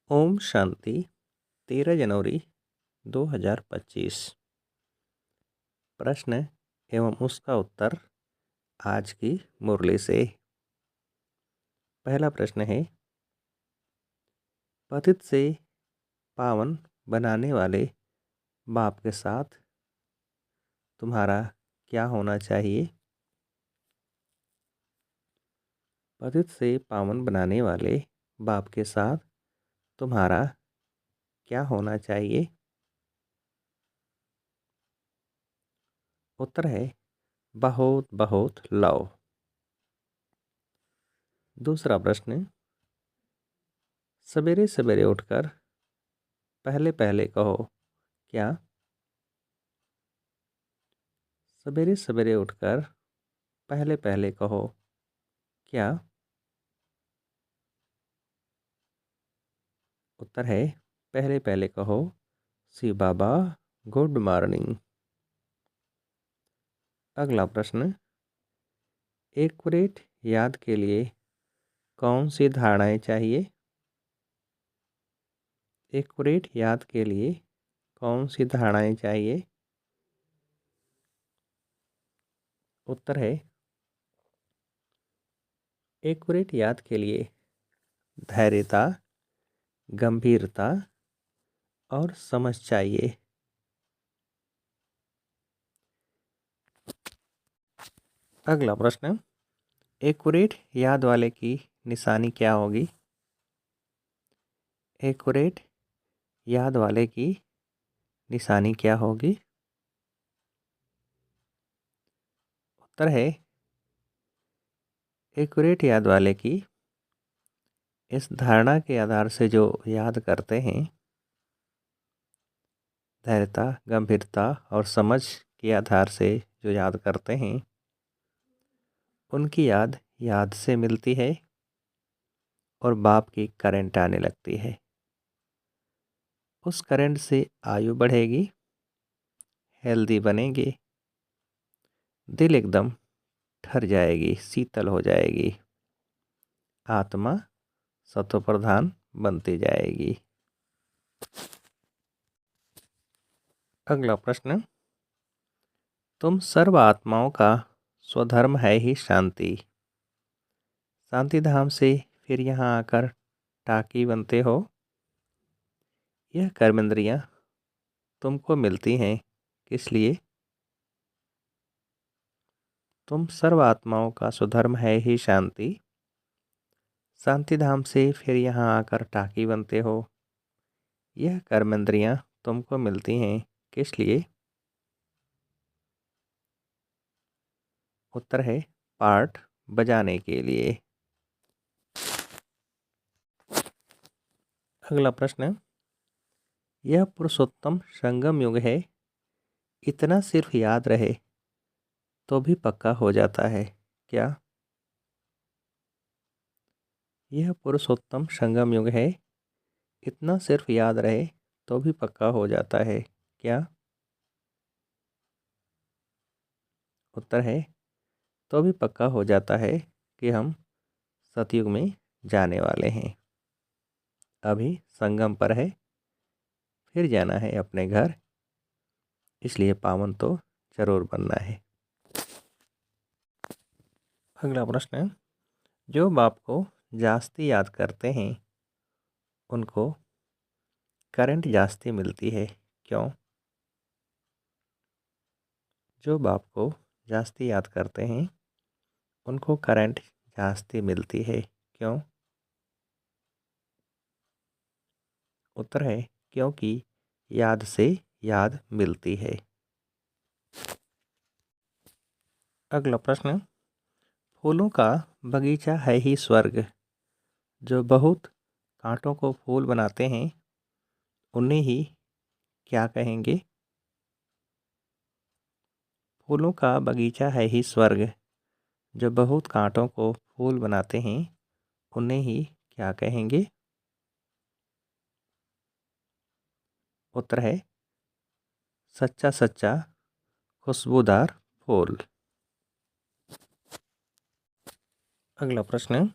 ओम शांति 13 जनवरी 2025। प्रश्न एवं उसका उत्तर आज की मुरली से। पहला प्रश्न है, पतित से पावन बनाने वाले बाप के साथ तुम्हारा क्या होना चाहिए? पतित से पावन बनाने वाले बाप के साथ तुम्हारा क्या होना चाहिए? उत्तर है बहुत बहुत लव। दूसरा प्रश्न, सवेरे सवेरे उठकर पहले पहले कहो क्या? सवेरे सवेरे उठकर पहले पहले कहो क्या? उत्तर है पहले पहले कहो शिव बाबा गुड मॉर्निंग। अगला प्रश्न, एक्यूरेट याद के लिए कौन सी धारणाएं चाहिए? एक्यूरेट याद के लिए कौन सी धारणाएं चाहिए? उत्तर है एक्यूरेट याद के लिए धैर्यता, गंभीरता और समझ चाहिए। अगला प्रश्न, एक्यूरेट याद वाले की निशानी क्या होगी? एक्यूरेट याद वाले की निशानी क्या होगी? उत्तर है एक्यूरेट याद वाले की इस धारणा के आधार से जो याद करते हैं, धैर्यता, गंभीरता और समझ के आधार से जो याद करते हैं, उनकी याद याद से मिलती है और बाप की करंट आने लगती है। उस करंट से आयु बढ़ेगी, हेल्दी बनेगी, दिल एकदम ठर जाएगी, शीतल हो जाएगी, आत्मा सत्व प्रधान बनती जाएगी। अगला प्रश्न, तुम सर्व आत्माओं का स्वधर्म है ही शांति। शांति धाम से फिर यहाँ आकर टाकी बनते हो। यह कर्मेंद्रियाँ तुमको मिलती हैं किस लिए? तुम सर्व आत्माओं का स्वधर्म है ही शांति। शांति धाम से फिर यहाँ आकर टाकी बनते हो। यह कर्मेंद्रियाँ तुमको मिलती हैं किस लिए? उत्तर है पार्ट बजाने के लिए। अगला प्रश्न, यह पुरुषोत्तम संगम युग है, इतना सिर्फ याद रहे तो भी पक्का हो जाता है क्या? यह पुरुषोत्तम संगम युग है, इतना सिर्फ याद रहे तो भी पक्का हो जाता है क्या? उत्तर है तो भी पक्का हो जाता है कि हम सतयुग में जाने वाले हैं। अभी संगम पर है, फिर जाना है अपने घर, इसलिए पावन तो जरूर बनना है। अगला प्रश्न, जो बाप को जास्ती याद करते हैं उनको करंट जास्ती मिलती है क्यों? जो बाप को जास्ती याद करते हैं उनको करंट जास्ती मिलती है क्यों? उत्तर है क्योंकि याद से याद मिलती है। अगला प्रश्न, फूलों का बगीचा है ही स्वर्ग, जो बहुत कांटों को फूल बनाते हैं उन्हें ही क्या कहेंगे? फूलों का बगीचा है ही स्वर्ग, जो बहुत कांटों को फूल बनाते हैं उन्हें ही क्या कहेंगे? उत्तर है सच्चा सच्चा खुशबूदार फूल। अगला प्रश्न,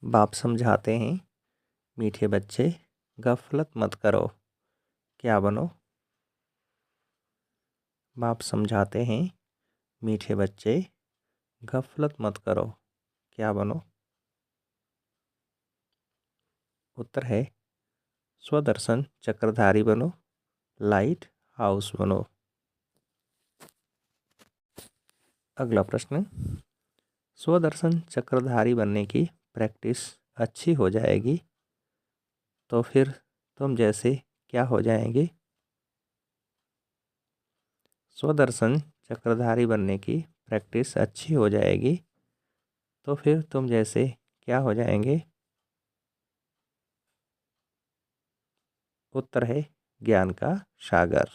बाप समझाते हैं मीठे बच्चे गफलत मत करो, क्या बनो? बाप समझाते हैं, मीठे बच्चे गफलत मत करो, क्या बनो? उत्तर है स्वदर्शन चक्रधारी बनो, लाइट हाउस बनो। अगला प्रश्न, स्वदर्शन चक्रधारी बनने की प्रैक्टिस अच्छी हो जाएगी तो फिर तुम जैसे क्या हो जाएंगे? स्वदर्शन चक्रधारी बनने की प्रैक्टिस अच्छी हो जाएगी तो फिर तुम जैसे क्या हो जाएंगे? उत्तर है ज्ञान का सागर।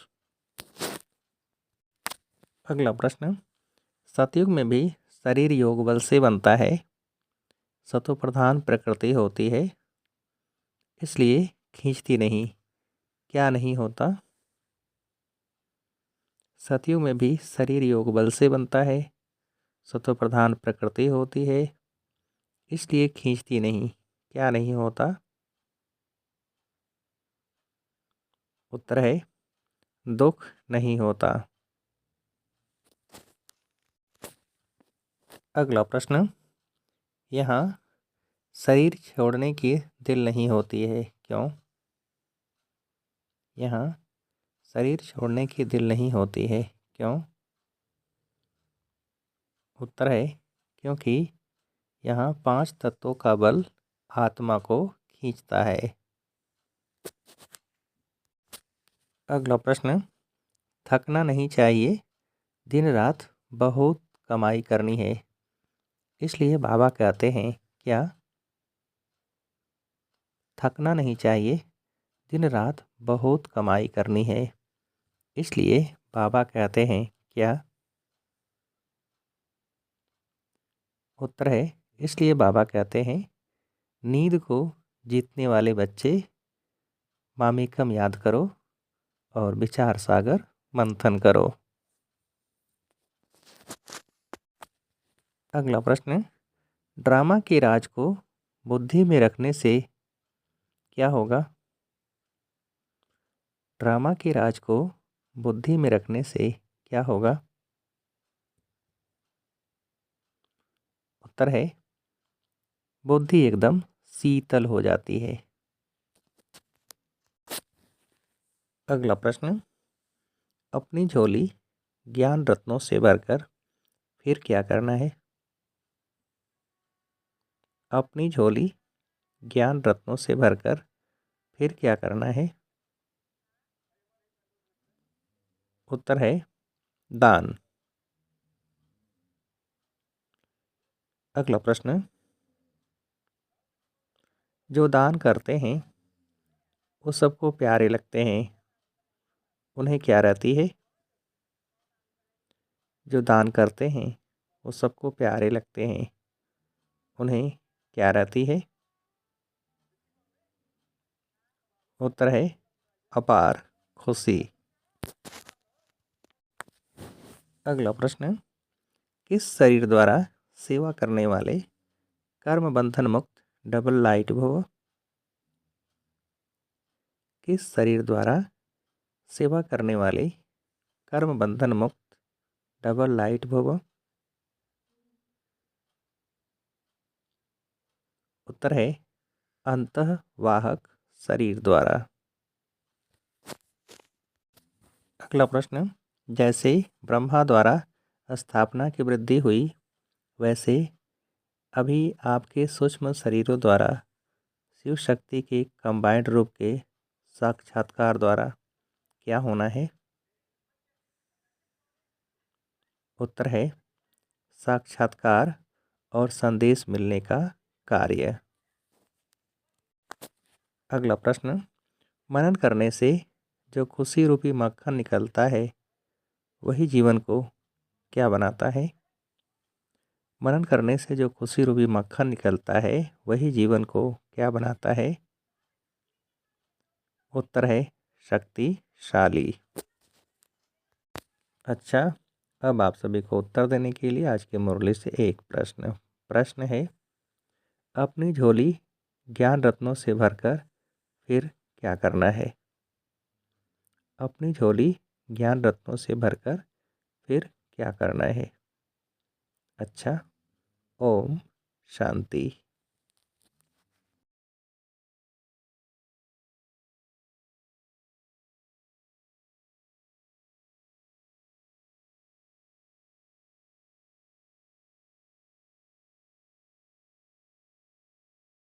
अगला प्रश्न, सतयुग में भी शरीर योग बल से बनता है, सतो प्रधान प्रकृति होती है, इसलिए खींचती नहीं, क्या नहीं होता? सतयुग में भी शरीर योग बल से बनता है, सतो प्रधान प्रकृति होती है, इसलिए खींचती नहीं, क्या नहीं होता? उत्तर है दुख नहीं होता। अगला प्रश्न, यहाँ शरीर छोड़ने की दिल नहीं होती है, क्यों? यहाँ शरीर छोड़ने की दिल नहीं होती है, क्यों? उत्तर है क्योंकि यहाँ 5 तत्वों का बल आत्मा को खींचता है। अगला प्रश्न, थकना नहीं चाहिए, दिन रात बहुत कमाई करनी है, इसलिए बाबा कहते हैं, क्या? थकना नहीं चाहिए, दिन रात बहुत कमाई करनी है, इसलिए बाबा कहते हैं, क्या? उत्तर है इसलिए बाबा कहते हैं, नींद को जीतने वाले बच्चे मामेकम याद करो और विचार सागर मंथन करो। अगला प्रश्न, ड्रामा के राज को बुद्धि में रखने से क्या होगा? ड्रामा के राज को बुद्धि में रखने से क्या होगा? उत्तर है बुद्धि एकदम शीतल हो जाती है। अगला प्रश्न, अपनी झोली ज्ञान रत्नों से भरकर फिर क्या करना है? अपनी झोली ज्ञान रत्नों से भरकर फिर क्या करना है? उत्तर है दान। अगला प्रश्न, जो दान करते हैं वो सबको प्यारे लगते हैं, उन्हें क्या रहती है? जो दान करते हैं वो सबको प्यारे लगते हैं, उन्हें क्या रहती है? उत्तर है अपार खुशी। अगला प्रश्न, किस शरीर द्वारा सेवा करने वाले कर्म बंधन मुक्त डबल लाइट भव? किस शरीर द्वारा सेवा करने वाले कर्म बंधन मुक्त डबल लाइट भव? उत्तर है अंतःवाहक शरीर द्वारा। अगला प्रश्न, जैसे ब्रह्मा द्वारा स्थापना की वृद्धि हुई, वैसे अभी आपके सूक्ष्म शरीरों द्वारा शिव शक्ति के कंबाइंड रूप के साक्षात्कार द्वारा क्या होना है? उत्तर है साक्षात्कार और संदेश मिलने का कार्य। अगला प्रश्न, मनन करने से जो खुशी रूपी मक्खन निकलता है वही जीवन को क्या बनाता है? मनन करने से जो खुशी रूपी मक्खन निकलता है वही जीवन को क्या बनाता है? उत्तर है शक्तिशाली। अच्छा, अब आप सभी को उत्तर देने के लिए आज के मुरली से एक प्रश्न है, अपनी झोली ज्ञान रत्नों से भरकर फिर क्या करना है? अपनी झोली ज्ञान रत्नों से भरकर फिर क्या करना है? अच्छा, ओम शांति।